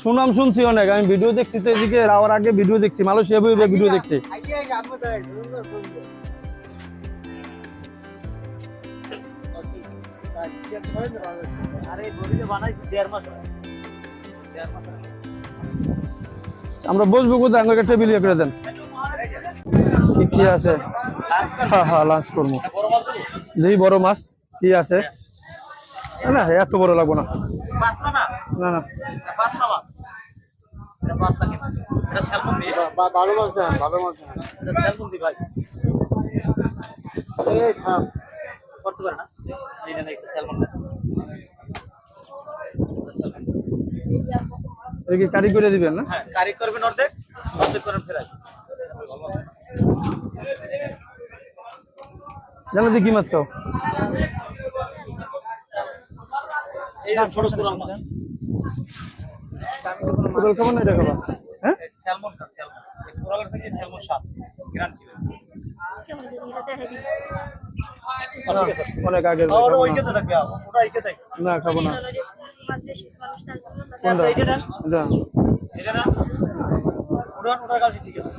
সুনাম শুনছি অনেক, আমি ভিডিও দেখছি তো এদিকে রাওয়ার আগে ভিডিও দেখছি, মালয়েশিয়া ভিডিও দেখছি। আমরা বসবো কোথায়? আমাকে টেবিল ইয়ে করে দেন। কি আছে? হ্যাঁ হ্যাঁ, লাঞ্চ করবো। দেখি বড় মাছ কি আছে। না এত বড় লাগবো না। না না, ভালো মাছ দেন, ভালো মাছ দেন। করতে পারে না, কি কারি করে দিবেন না? হ্যাঁ, কারি করবেন অর্ধেক, অর্ধেক করেন ফেরাই। জানো কি মাছ খাও? এই ছোট ছোট মাছ। কোরাল খাবো না, এটা খাবো? হ্যাঁ, স্যালমন খান, স্যালমন। কোরালের থেকে স্যালমন স্বাদ গ্যারান্টি। অনেক আগে না খাবো না। ঠিক আছে,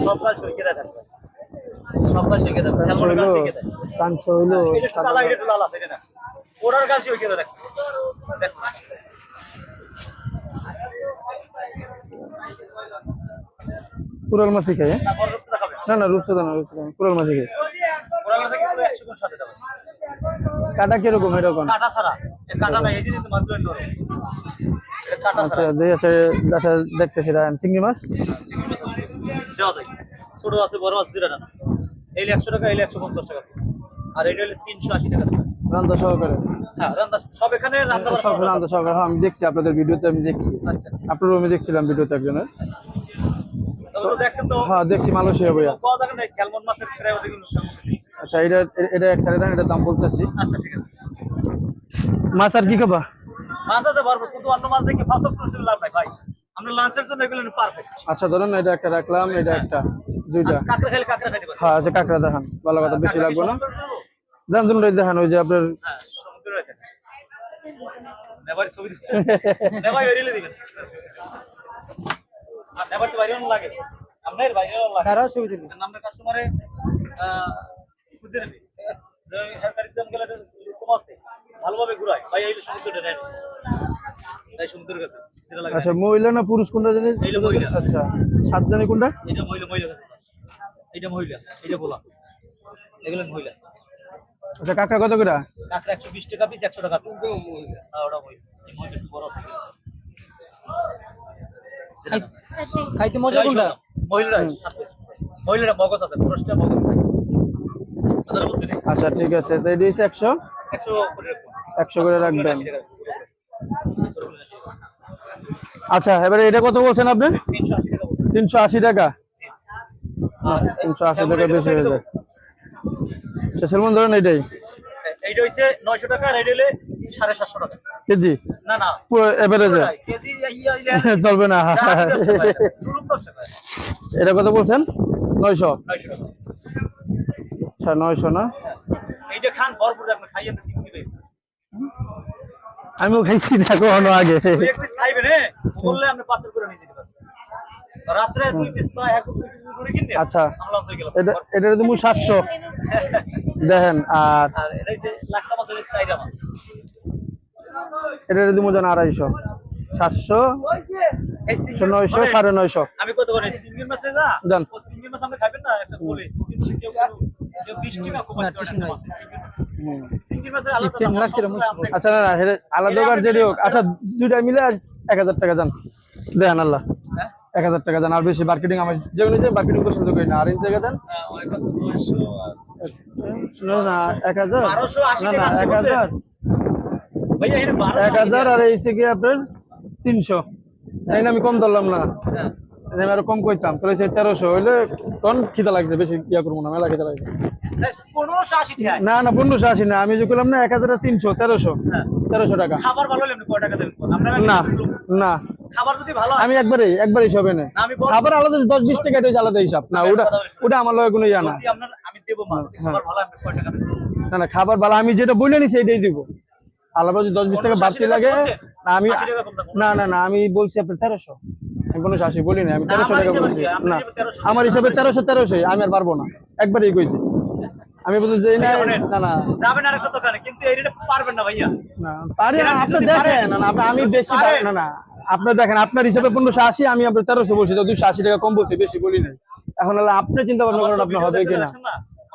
সব গাছ হইকে দেয়, সব গাছ হইকে দেয়, স্যালমনের গাছ হইকে দেয়, কাঞ্চ হইলো কালা, এটা লাল আছে, এটা না ওরার গাছ হইকে দেয়। দেখ কুরাল মাছই খাই। না না, রূপচাঁদা না, রূপচাঁদা কুরাল মাছই খাই। কাটা কিরকম? এরকম কাটা ছাড়া, কাটা নাই, এই জিনিস মাছ ধরে নরম। আচ্ছা আচ্ছা, দেখতেছি চিংড়ি মাছ দেওয়া যায়, ছোট আছে বড় আছে, যেটা না এই 100 টাকা, এই 150 টাকা, আর এটা হলো 380 টাকা রান্না সহকারে। হ্যাঁ, রান্না সব এখানে রান্না সহকারে। হ্যাঁ, আমি দেখছি আপনাদের ভিডিওতে, আমি দেখছি। আচ্ছা আচ্ছা, আপনার আমি দেখছিলাম ভিডিওতে একজনের। হ্যাঁ দেখছি, মালয়েশিয়া ভাইয়া। আচ্ছা, এটা এক সাইডে, এটা দাম বলতেছি। আচ্ছা ঠিক আছে। মাছ আর কি খাবা? মাছ আছে ভরপুর, কিন্তু অন্য মাছ দেখে ফাসক টুসিল লাভ নাই ভাই, আমরা লাঞ্চের জন্য এগুলো পারফেক্ট। আচ্ছা ধরেন এটা একটা রাখলাম, এটা একটা, দুইটা কাঁকড়া খাইলে কাঁকড়া খাইতে পারেন। হ্যাঁ, আচ্ছা কাঁকড়া দেখান, ভালো কথা, বেশি লাগবে না। দেন দুটোই দেখান, ওই যে আপনার সমুদ্রের এখানে নেভার ছবি নেভার এরিলে দিবেন, আর নেভার তো বাইরেও লাগে, আপনার বাইরেও লাগে, তারাও ছবি দিবেন। আমরা কাস্টমারে খুঁজে নেবে যে হেয়ারকারিজম গেলে কম আছে, ভালোভাবে ঘুরায় ভাই, এই সমুদ্রটা নেন, এই সমুদ্রের কাছে যেটা লাগে। আচ্ছা, মহিলা না পুরুষ কোনটা জানেন? এইটা মহিলা। আচ্ছা, সাত জানে কোনটা? এটা মহিলা, মহিলা কাছে, এইটা মহিলা, এইটা বলা, এগুলো মহিলা। আচ্ছা, কাঁকড়া কত করে? কাঁকড়া 120 টাকা পিস, 100 টাকা পিস। আর ওটা মহিলা, এই মহিলা বড় আছে, খাইতে মজা কোনটা? মহিলারা 7 পিস, মহিলারা মগজ আছে, পুরুষটা মগজ নাই। আচ্ছা ঠিক আছে, তো এটা হচ্ছে 100 100 করে রাখবেন। আচ্ছা, এবারে এটা কত বলছেন আপনি? 380 টাকা। 380 টাকা বেশি হয়ে যায়। আচ্ছা, সেলমন ধরেন এইটাই, এইটা হইছে 900 টাকা, আর এটা হইলে 750 টাকা কেজি। না না, পুরো এভারেজে কেজি চলবে না। এটা কত বলছেন? 900 টাকা। আচ্ছা, 900 না? এইটা খান ভরপুর, আপনি খাইয়েন, আমিও খাইছি না কখনো আগে। এক পিস খাইবেন, হ্যাঁ বললে আপনি পার্সেল করে নিয়ে যেতে পারবেন, রাতে 2 পিস বা 1 পিস করে কিনতে। আচ্ছা, এটা তুমি 700 দেখেন, আর এটা হচ্ছে লাক্কা মাছের স্টাইরা মাছ, এটা তুমি জান 250, 700, 900, 950। আমি কত করে সিঙ্গেল মাছে জান, ও সিঙ্গেল মাছ আপনি খাবেন না, একটা বলে সিঙ্গেল মাছে কেউ 20 টাকা কমাই দিতে সিঙ্গেল মাছের আলাদা লাগছে। আচ্ছা না না, আলাদা আর যেটা হোক, আচ্ছা দুইটা মিলে 1000 টাকা জান দেন, আল্লাহ 1000 টাকা জান। আর বেশি মার্কেটিং আমি যেগুলো যে মার্কেটিং পছন্দ করি না, আর এই জায়গা দেন না 1000, 1280 টাকা, 1000 ভাইয়া, এটা 1000 আর এইছে কি আপনার 300, তাই না? আমি কম ধরলাম না, আমি আরো কম কইতাম, তাহলে 1300 হইলে তখন খিদা লাগছে, বেশি ইয়া করবো না, মেলা খিদা লাগছে। 1580 টাকা না না, 1580 না, আমি যে করলাম না 1300, 1300 টাকা। খাবার ভালো হলে আপনি কয় টাকা দেবেন? না না, খাবার যদি ভালো, আমি একবারই সবে না, খাবার আলাদা 10-20 টাকা, এটা আলাদা হিসাব না, ওটা আমার লগে কোনো ইয়া না। আমি দেব মাছ, খাবার ভালো, আপনি কয় টাকা দেবেন? না না খাবার ভালো, আমি যেটা বলে নিছি এটাই দিব। আলাদা যদি 10-20 টাকা বাড়তি লাগে আমি না না না আমি বলছি আপনি 1300, আমি 1580 বলি না, আমি 1300 টাকা বলছি না, আমার হিসাবে 1300 আমি আর পারবো না, একবারই কইছি আমি বলছি যে না না না যাবেন আর কত কানে, কিন্তু এই রেটে পারবেন না ভাইয়া। না পারি না, আপনি দেখেন না না আমি বেশি না না আপনি দেখেন আপনার হিসাবে 1580, আমি আপনার 1300 বলছি, তো 280 টাকা কম বলছি, বেশি বলি নাই। এখন হলো আপনি চিন্তা ভাবনা করেন আপনার হবে কিনা।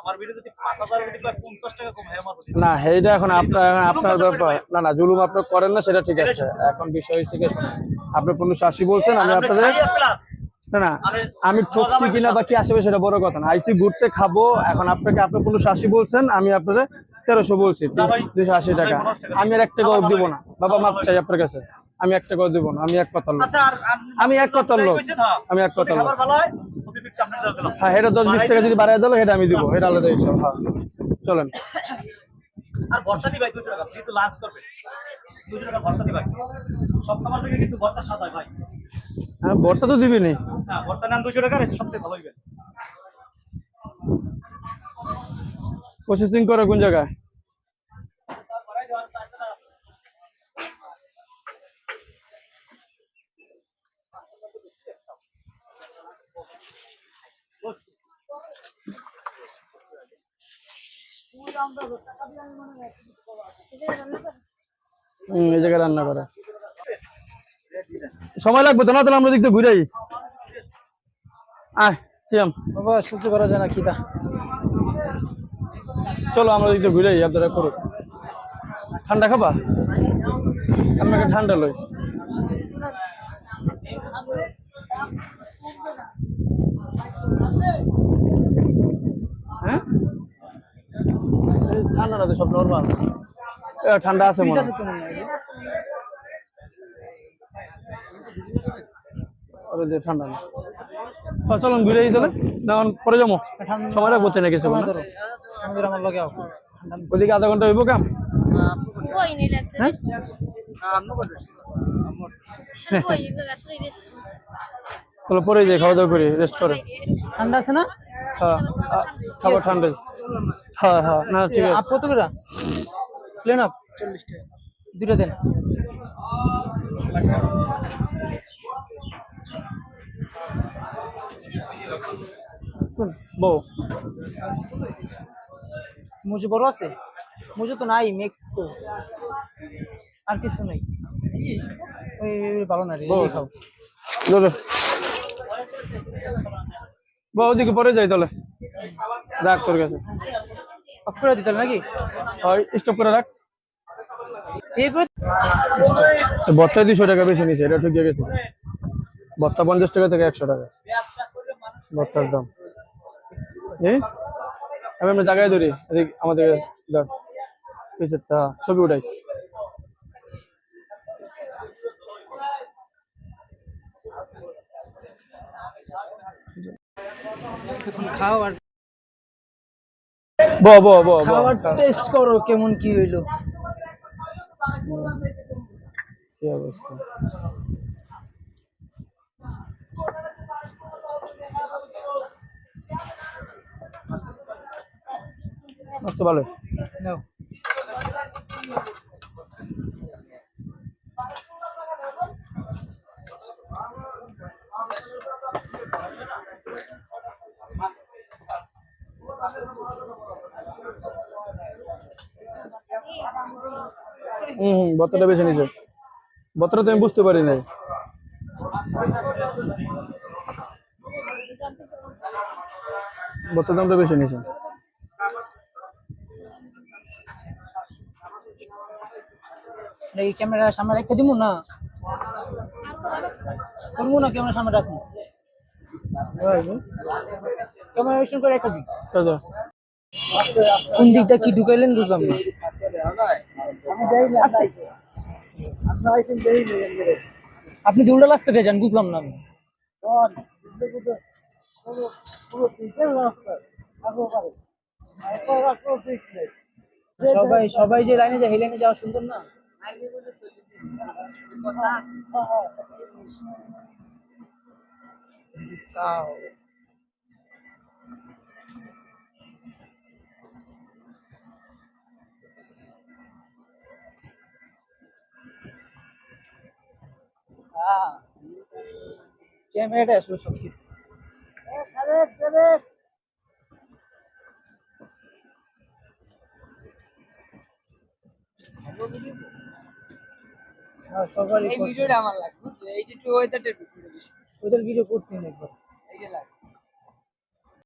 আমার ভিডিও যদি 5000 যদি 50 টাকা কম হয় মাত্র না এইটা এখন আপনার ব্যাপার, না না জুলুম আপনি করেন না সেটা ঠিক আছে। এখন বিষয় হচ্ছে কি শুনুন, আপনি 1580 বলছেন, আমি আপনাদের না না আমি ঠকছি কিনা বা কি আসবে সেটা বড় কথা না, আইসি ঘুরতে খাবো। এখন আপনাকে আপনি 1580 বলছেন, আমি আপনাদের 1300 বলছি, 280 টাকা। আমি আর 1 টাকাও দিব না বাবা, মাপ চাই আপনার কাছে, আমি 1 টাকাও দিব না, আমি এক কথার লোক, আমি এক কথার লোক, আমি এক কথার লোক। হ্যাঁ এটা 10-20 টাকা যদি বাড়ায় দিল সেটা আমি দিব, এটা আলাদা হিসাব। হ্যাঁ চলেন। আর ভর্তা দি ভাই 200 টাকা, যেহেতু লাঞ্চ করবে 200 টাকা ভর্তা দি ভাই। সব খাবার থেকে কিন্তু ভর্তা সাদা ভাই। হ্যাঁ ভর্তা তো দিবি নি। হ্যাঁ ভর্তা নেন 200 টাকা, সবচেয়ে ভালো হইবে। প্রসেসিং করে কোন জায়গায়? এই জায়গায় রান্না করে সময় লাগবে তো না, তাহলে আমরা দিকতে ঘুরাই। আয় সিয়াম বাবা সহ্য করা যায় না খিদা, চলো আমরা দিকতে ঘুরাই, আপনারা করো। ঠান্ডা খাবা? আপনাকে ঠান্ডা লই। হ্যাঁ ঠান্ডা না তো, সব নরমাল। ঠান্ডা আছে মনে হয়। ঠান্ডা না, চলুন ঘুরে তাহলে, পরে যাবো, সময় লাগবো না কিছু। আমার লগে ওদিকে আধা ঘন্টা হইব কাম। তাহলে পরে যাই, খাওয়া দাওয়া করি, রেস্ট করে। ঠান্ডা আছে না? হ্যাঁ খাবার ঠান্ডা। হ্যাঁ হ্যাঁ না ঠিক আছে। আপ কত করে প্লেন আপ? 40 টাকা দুটো দেন। বউ মুজো বড় আছে? মুজো তো নাই, মেক্সিকো আর কিছু নাই। ওই ভালো না রে, এই খাও। বউ ওদিকে পরে যাই তাহলে, রাখ তোর কাছে। অফ করে দিতে নাকি? স্টপ করে রাখ। এই করে ভর্তা 200 টাকা বেশি নিছে, এটা ঠিক গেছে। ভর্তা 50 টাকা থেকে 100 টাকা ভর্তার দাম। আমি আমরা জায়গায় ধরি, আমাদের ছবি উঠাই। এখন খাও আর খাবার টেস্ট করো কেমন কি হইলো। কি অবস্থা? মস্ত ভালো। নাও ভর্তাটা বেছে নিছে, ভর্তাটা তো আমি বুঝতে পারি নাই। ভর্তার দামটা বেশি নিছে। এই ক্যামেরা সামনে রেখে দিমু না, করবো না ক্যামেরা সামনে রাখবো, ক্যামেরা ওইসব করে রেখে দিই। কোন দিকটা কি ঢুকাইলেন বুঝলাম না। আপনি দুলটা রাস্তা দিয়ে যান, বুঝলাম না আমি। সবাই সবাই যে লাইনে যায়, সেই লাইনে যাওয়া সুন্দর না। This is cow. ক্যামেরাটা আসলে সব কিছু। সবারই এই ভিডিওটা আমার লাগবে, এই যে একটু ওয়েদারটা একটু ওদের ভিডিও করছি না একবার। এই যে লাগবে